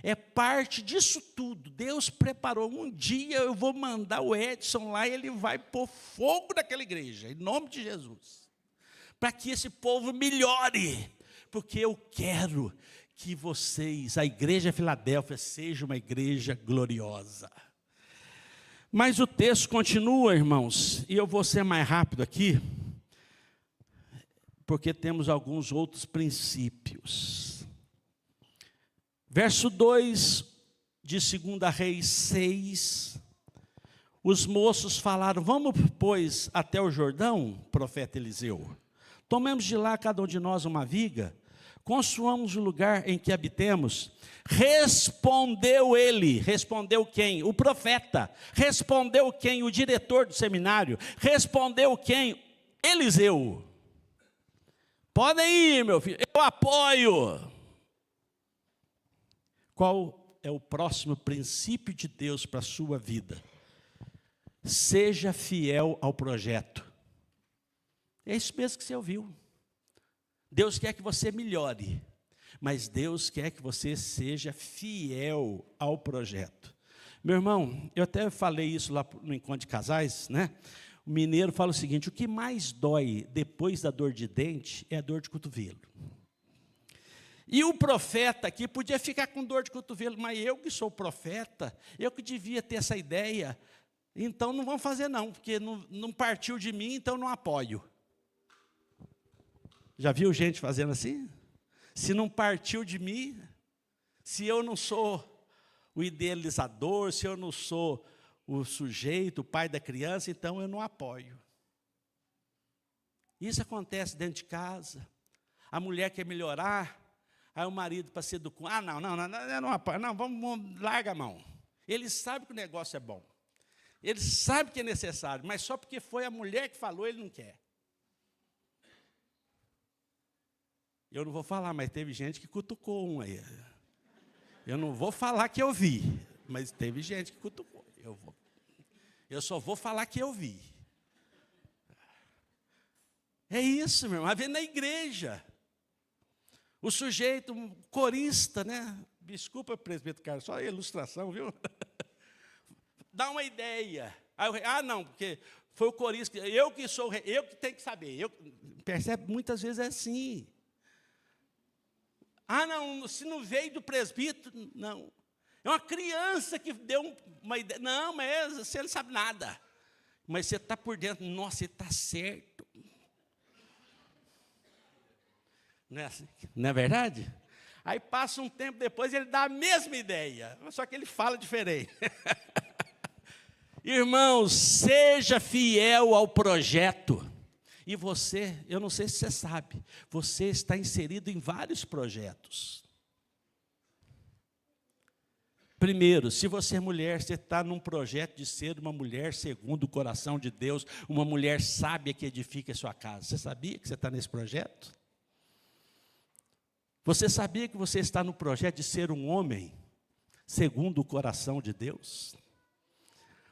é parte disso tudo. Deus preparou. Um dia eu vou mandar o Edson lá e ele vai pôr fogo naquela igreja, em nome de Jesus, para que esse povo melhore. Porque eu quero que vocês, a igreja Filadélfia, seja uma igreja gloriosa. Mas o texto continua, irmãos, e eu vou ser mais rápido aqui, porque temos alguns outros princípios. Verso 2 de 2 Reis 6, os moços falaram, vamos, pois, até o Jordão, profeta Eliseu. Tomemos de lá, cada um de nós, uma viga, construamos o lugar em que habitemos. Respondeu ele. Respondeu quem? O profeta. Respondeu quem? O diretor do seminário. Respondeu quem? Eliseu. Podem ir, meu filho, eu apoio. Qual é o próximo princípio de Deus para a sua vida? Seja fiel ao projeto. É isso mesmo que você ouviu. Deus quer que você melhore, mas Deus quer que você seja fiel ao projeto. Meu irmão, eu até falei isso lá no encontro de casais, né? O mineiro fala o seguinte, o que mais dói depois da dor de dente é a dor de cotovelo. E o profeta aqui podia ficar com dor de cotovelo, mas eu que sou profeta, eu que devia ter essa ideia, então não vamos fazer não, porque não partiu de mim, então não apoio. Já viu gente fazendo assim? Se não partiu de mim, se eu não sou o idealizador, se eu não sou o sujeito, o pai da criança, então eu não apoio. Isso acontece dentro de casa. A mulher quer melhorar, aí o marido para ser do... não apoio, não, vamos, larga a mão. Ele sabe que o negócio é bom. Ele sabe que é necessário, mas só porque foi a mulher que falou, ele não quer. Eu não vou falar, mas teve gente que cutucou um aí. Eu não vou falar que eu vi, mas teve gente que cutucou. Eu só vou falar que eu vi. É isso, meu irmão, a ver na igreja. O sujeito, um corista, né? Desculpa, presbítero Carlos, só a ilustração, viu? Dá uma ideia. Aí não, porque foi o corista, eu que sou o rei, eu que tenho que saber. Percebe? Muitas vezes é assim. Não, se não veio do presbítero, não. É uma criança que deu uma ideia. Não, mas você não sabe nada. Mas você está por dentro, nossa, você está certo. Não é assim? Não é verdade? Aí passa um tempo depois, ele dá a mesma ideia, só que ele fala diferente. Irmãos, seja fiel ao projeto. E você, eu não sei se você sabe, você está inserido em vários projetos. Primeiro, se você é mulher, você está num projeto de ser uma mulher segundo o coração de Deus, uma mulher sábia que edifica a sua casa. Você sabia que você está nesse projeto? Você sabia que você está no projeto de ser um homem segundo o coração de Deus?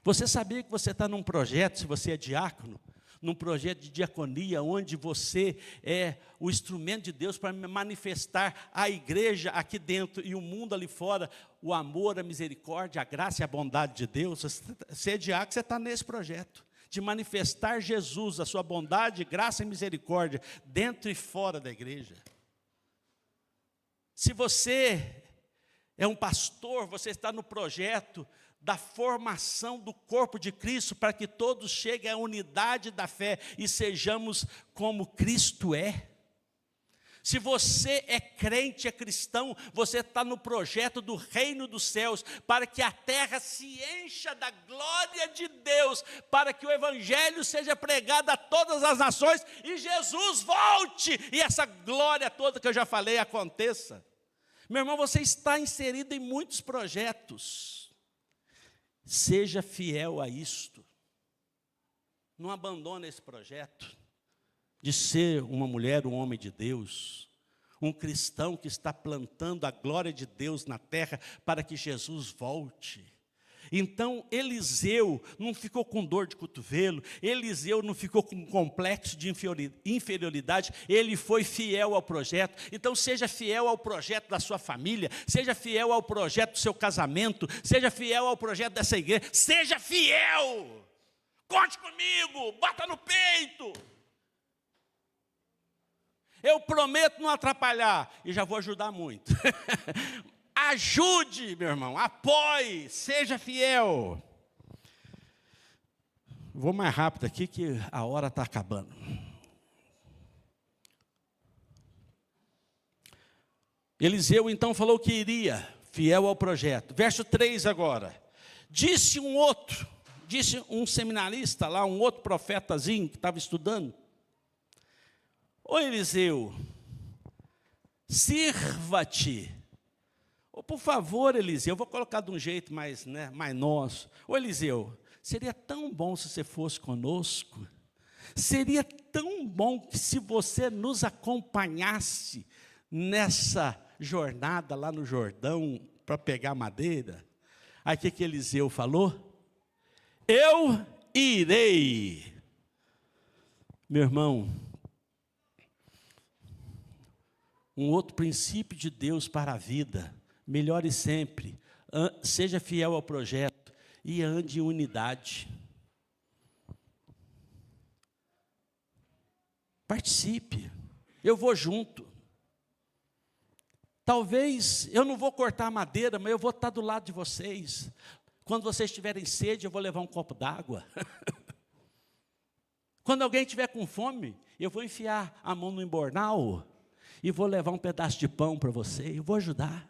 Você sabia que você está num projeto, se você é diácono, num projeto de diaconia, onde você é o instrumento de Deus para manifestar a igreja aqui dentro e o mundo ali fora, o amor, a misericórdia, a graça e a bondade de Deus? Você é diácono, você está nesse projeto, de manifestar Jesus, a sua bondade, graça e misericórdia, dentro e fora da igreja. Se você é um pastor, você está no projeto da formação do corpo de Cristo, para que todos cheguem à unidade da fé e sejamos como Cristo é. Se você é crente, é cristão, você está no projeto do reino dos céus, para que a terra se encha da glória de Deus, para que o evangelho seja pregado a todas as nações, e Jesus volte, e essa glória toda que eu já falei aconteça. Meu irmão, você está inserido em muitos projetos. Seja fiel a isto. Não abandone esse projeto de ser uma mulher, um homem de Deus, um cristão que está plantando a glória de Deus na terra para que Jesus volte. Então, Eliseu não ficou com dor de cotovelo, Eliseu não ficou com complexo de inferioridade, ele foi fiel ao projeto. Então, seja fiel ao projeto da sua família, seja fiel ao projeto do seu casamento, seja fiel ao projeto dessa igreja, seja fiel, conte comigo, bota no peito. Eu prometo não atrapalhar, e já vou ajudar muito. Ajude, meu irmão, apoie, seja fiel. Vou mais rápido aqui que a hora está acabando. Eliseu então falou que iria, fiel ao projeto. Verso 3 agora. Disse um seminarista lá, um outro profetazinho que estava estudando. Ô Eliseu, sirva-te. Por favor, Eliseu, eu vou colocar de um jeito mais nosso. Ô Eliseu, seria tão bom se você fosse conosco. Seria tão bom que se você nos acompanhasse nessa jornada lá no Jordão para pegar madeira. Aí o que Eliseu falou? Eu irei. Meu irmão, um outro princípio de Deus para a vida. Melhore sempre, seja fiel ao projeto e ande em unidade. Participe, eu vou junto. Talvez eu não vou cortar madeira, mas eu vou estar do lado de vocês. Quando vocês tiverem sede, eu vou levar um copo d'água. Quando alguém estiver com fome, eu vou enfiar a mão no embornal e vou levar um pedaço de pão para você, eu vou ajudar.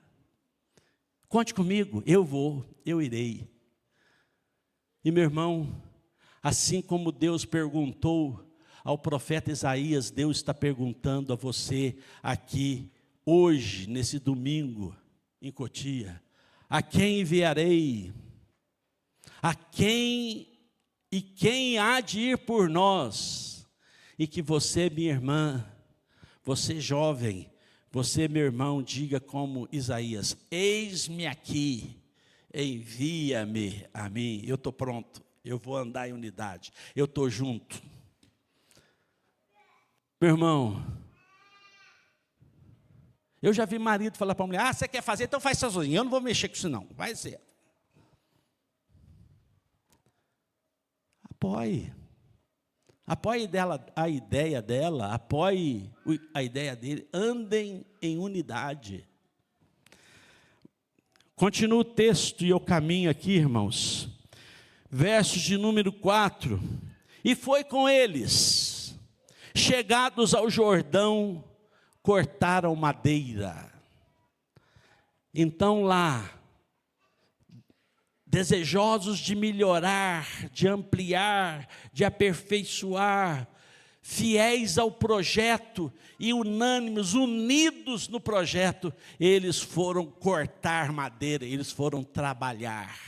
Conte comigo, eu irei. E meu irmão, assim como Deus perguntou ao profeta Isaías, Deus está perguntando a você aqui, hoje, nesse domingo, em Cotia, a quem enviarei? A quem e quem há de ir por nós? E que você, minha irmã, você jovem, você, meu irmão, diga como Isaías, eis-me aqui, envia-me a mim, eu estou pronto, eu vou andar em unidade, eu estou junto. Meu irmão, eu já vi marido falar para a mulher, você quer fazer, então faz sozinho, eu não vou mexer com isso não, vai ser. Apoie. Apoie a ideia dela, apoie a ideia dele, andem em unidade. Continua o texto e eu caminho aqui, irmãos. Versos de número 4. E foi com eles, chegados ao Jordão, cortaram madeira. Então lá, desejosos de melhorar, de ampliar, de aperfeiçoar, fiéis ao projeto e unânimes, unidos no projeto, eles foram cortar madeira, eles foram trabalhar.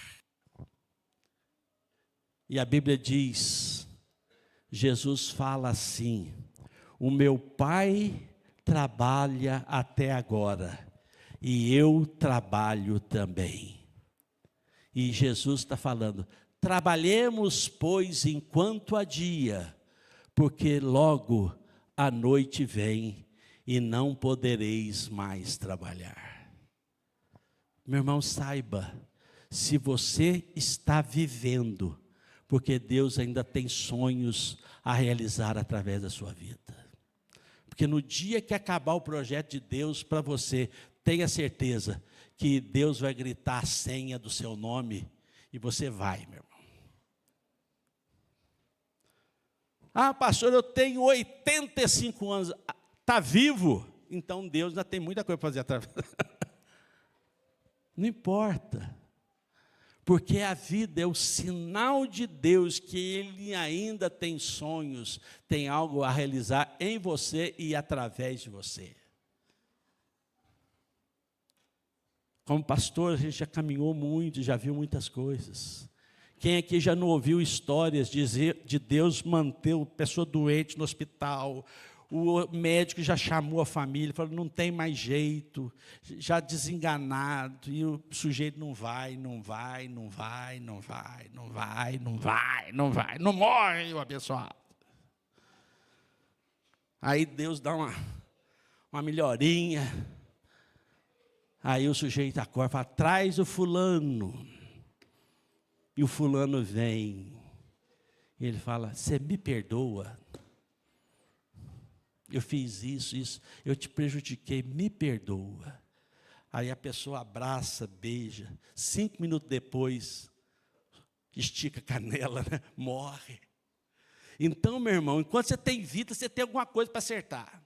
E a Bíblia diz, Jesus fala assim, o meu Pai trabalha até agora, e eu trabalho também. E Jesus está falando, trabalhemos, pois, enquanto há dia, porque logo a noite vem e não podereis mais trabalhar. Meu irmão, saiba, se você está vivendo, porque Deus ainda tem sonhos a realizar através da sua vida. Porque no dia que acabar o projeto de Deus para você, tenha certeza que Deus vai gritar a senha do seu nome e você vai, meu irmão. Ah, pastor, eu tenho 85 anos. Está vivo? Então Deus ainda tem muita coisa para fazer através. Não importa. Porque a vida é o sinal de Deus que Ele ainda tem sonhos, tem algo a realizar em você e através de você. Como pastor, a gente já caminhou muito, já viu muitas coisas. Quem aqui já não ouviu histórias de Deus manter a pessoa doente no hospital, O médico já chamou a família, falou, não tem mais jeito, já desenganado, e o sujeito não vai, não morre, o abençoado. Aí Deus dá uma melhorinha, aí o sujeito acorda e fala, traz o fulano, e o fulano vem, e ele fala, você me perdoa? Eu fiz isso, eu te prejudiquei, me perdoa. Aí a pessoa abraça, beija. 5 minutos depois, estica a canela, né? Morre. Então, meu irmão, enquanto você tem vida, você tem alguma coisa para acertar.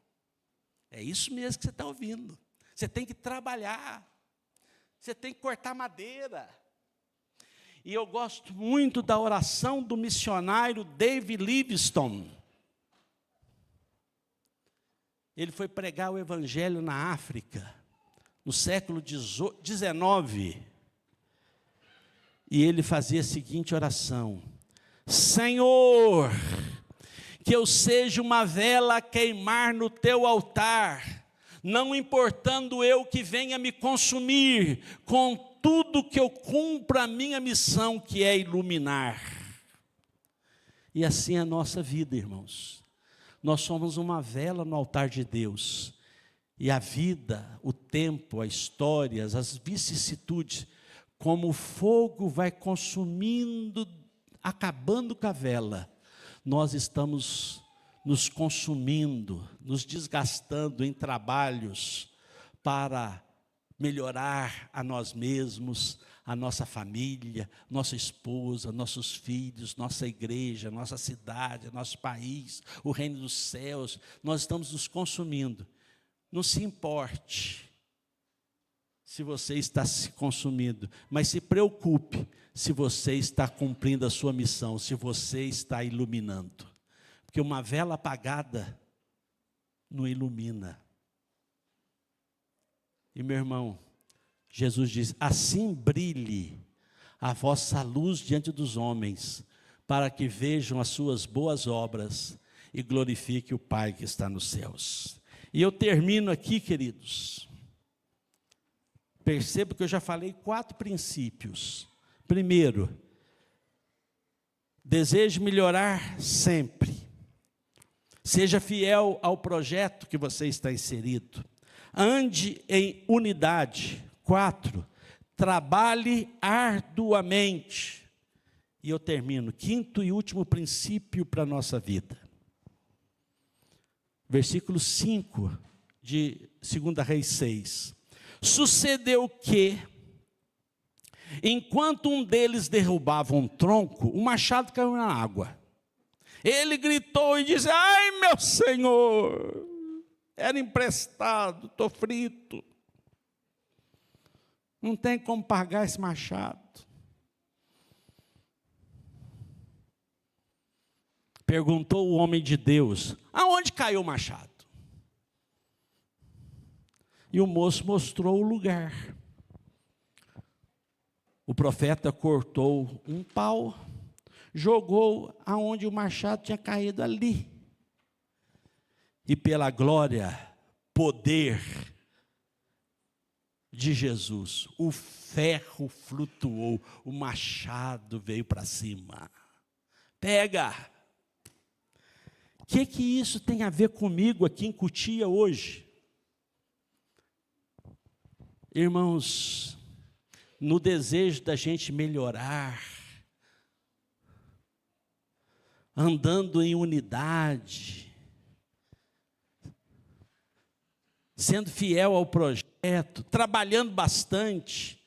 É isso mesmo que você está ouvindo. Você tem que trabalhar. Você tem que cortar madeira. E eu gosto muito da oração do missionário David Livingstone. Ele foi pregar o evangelho na África, no século XIX. E ele fazia a seguinte oração: Senhor, que eu seja uma vela a queimar no teu altar, não importando eu que venha me consumir, contudo que eu cumpra a minha missão, que é iluminar. E assim é a nossa vida, irmãos. Nós somos uma vela no altar de Deus. E a vida, o tempo, a história, as vicissitudes, como o fogo vai consumindo, acabando com a vela, nós estamos nos consumindo, nos desgastando em trabalhos para melhorar a nós mesmos, a nossa família, nossa esposa, nossos filhos, nossa igreja, nossa cidade, nosso país, o reino dos céus. Nós estamos nos consumindo. Não se importe se você está se consumindo, mas se preocupe se você está cumprindo a sua missão, se você está iluminando. Porque uma vela apagada não ilumina. E meu irmão, Jesus diz, assim brilhe a vossa luz diante dos homens, para que vejam as suas boas obras e glorifique o Pai que está nos céus. E eu termino aqui, queridos. Perceba que eu já falei 4 princípios. Primeiro, deseje melhorar sempre. Seja fiel ao projeto que você está inserido. Ande em unidade. 4, trabalhe arduamente. E eu termino, 5º e último princípio para a nossa vida. Versículo 5 de 2 Reis 6. Sucedeu que, enquanto um deles derrubava um tronco, o machado caiu na água. Ele gritou e disse, ai meu senhor, era emprestado, estou frito. Não tem como pagar esse machado. Perguntou o homem de Deus, aonde caiu o machado? E o moço mostrou o lugar. O profeta cortou um pau, jogou aonde o machado tinha caído ali. E pela glória, poder de Jesus, o ferro flutuou, o machado veio para cima. Pega! O que isso tem a ver comigo aqui em Cotia hoje? Irmãos, no desejo da gente melhorar, andando em unidade, sendo fiel ao projeto, trabalhando bastante,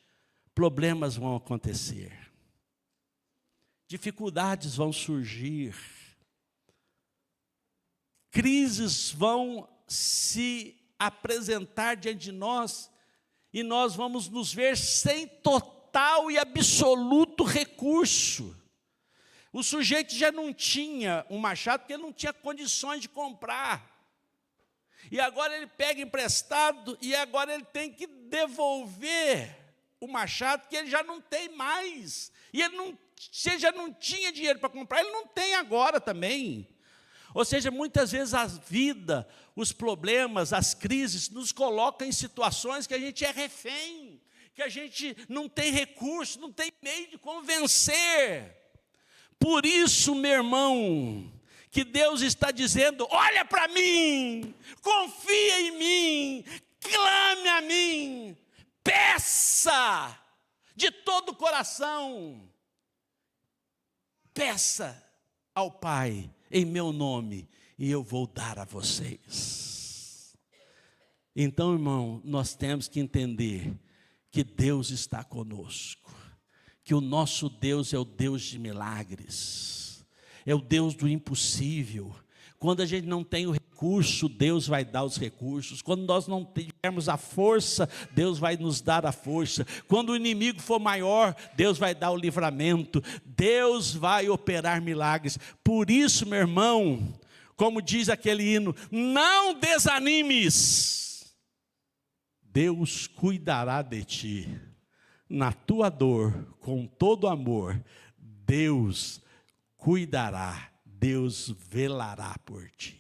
problemas vão acontecer. Dificuldades vão surgir. Crises vão se apresentar diante de nós e nós vamos nos ver sem total e absoluto recurso. O sujeito já não tinha um machado porque ele não tinha condições de comprar. E agora ele pega emprestado e agora ele tem que devolver o machado que ele já não tem mais. E ele já não tinha dinheiro para comprar, ele não tem agora também. Ou seja, muitas vezes a vida, os problemas, as crises, nos colocam em situações que a gente é refém, que a gente não tem recurso, não tem meio de como vencer. Por isso, meu irmão, que Deus está dizendo: olha para mim, confia em mim, clame a mim, peça de todo o coração, peça ao Pai em meu nome, e eu vou dar a vocês. Então, irmão, nós temos que entender que Deus está conosco, que o nosso Deus é o Deus de milagres, é o Deus do impossível. Quando a gente não tem o recurso, Deus vai dar os recursos. Quando nós não tivermos a força, Deus vai nos dar a força. Quando o inimigo for maior, Deus vai dar o livramento. Deus vai operar milagres. Por isso, meu irmão, como diz aquele hino, não desanimes. Deus cuidará de ti. Na tua dor, com todo amor, Deus cuidará. Deus velará por ti.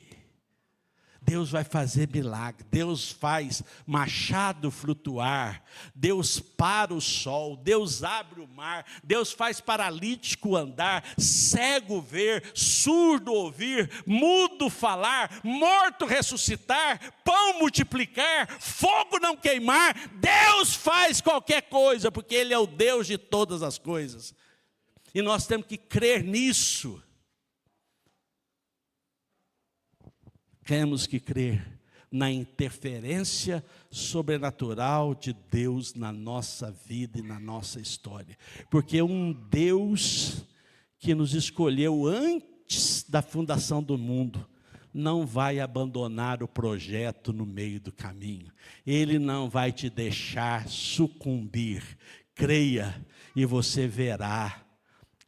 Deus vai fazer milagre. Deus faz machado flutuar. Deus para o sol. Deus abre o mar. Deus faz paralítico andar, cego ver, surdo ouvir, mudo falar, morto ressuscitar, pão multiplicar, fogo não queimar. Deus faz qualquer coisa, porque Ele é o Deus de todas as coisas. E nós temos que crer nisso. Temos que crer na interferência sobrenatural de Deus na nossa vida e na nossa história. Porque um Deus que nos escolheu antes da fundação do mundo não vai abandonar o projeto no meio do caminho. Ele não vai te deixar sucumbir. Creia e você verá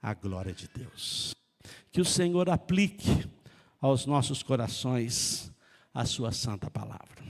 a glória de Deus. Que o Senhor aplique aos nossos corações a sua santa palavra.